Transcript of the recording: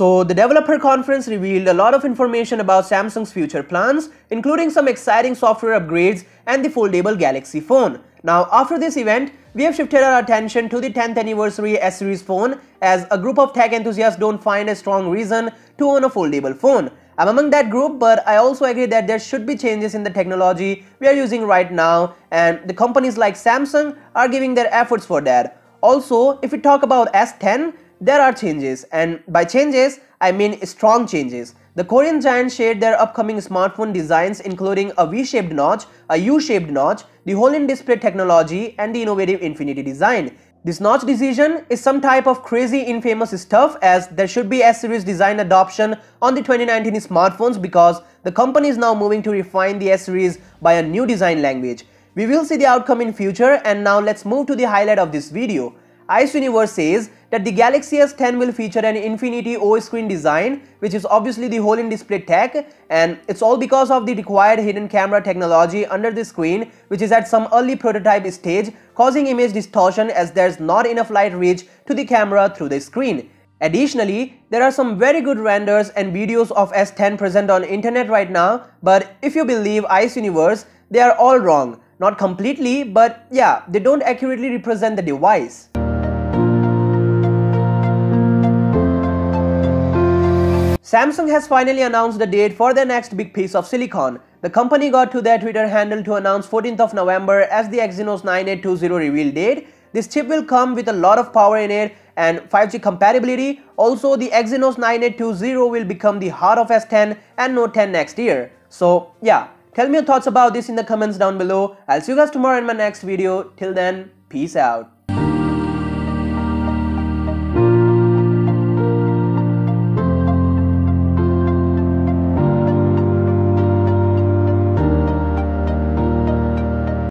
So the developer conference revealed a lot of information about Samsung's future plans, including some exciting software upgrades and the foldable Galaxy phone. Now after this event, we have shifted our attention to the 10th anniversary S series phone, as a group of tech enthusiasts don't find a strong reason to own a foldable phone. I'm among that group, but I also agree that there should be changes in the technology we are using right now, and the companies like Samsung are giving their efforts for that. Also, if we talk about S10, there are changes, and by changes, I mean strong changes. The Korean giant shared their upcoming smartphone designs, including a V-shaped notch, a U-shaped notch, the hole-in-display technology, and the innovative infinity design. This notch decision is some type of crazy infamous stuff, as there should be S-series design adoption on the 2019 smartphones because the company is now moving to refine the S-series by a new design language. We will see the outcome in future, and now let's move to the highlight of this video. Ice Universe says that the Galaxy S10 will feature an Infinity O screen design, which is obviously the hole-in-display tech, and it's all because of the required hidden camera technology under the screen, which is at some early prototype stage, causing image distortion as there's not enough light reach to the camera through the screen. Additionally, there are some very good renders and videos of S10 present on internet right now, but if you believe Ice Universe, they are all wrong. Not completely, but yeah, they don't accurately represent the device. Samsung has finally announced the date for their next big piece of silicon. The company got to their Twitter handle to announce 14th of November as the Exynos 9820 reveal date. This chip will come with a lot of power in it and 5G compatibility. Also, the Exynos 9820 will become the heart of S10 and Note 10 next year. So yeah, tell me your thoughts about this in the comments down below. I'll see you guys tomorrow in my next video. Till then, peace out.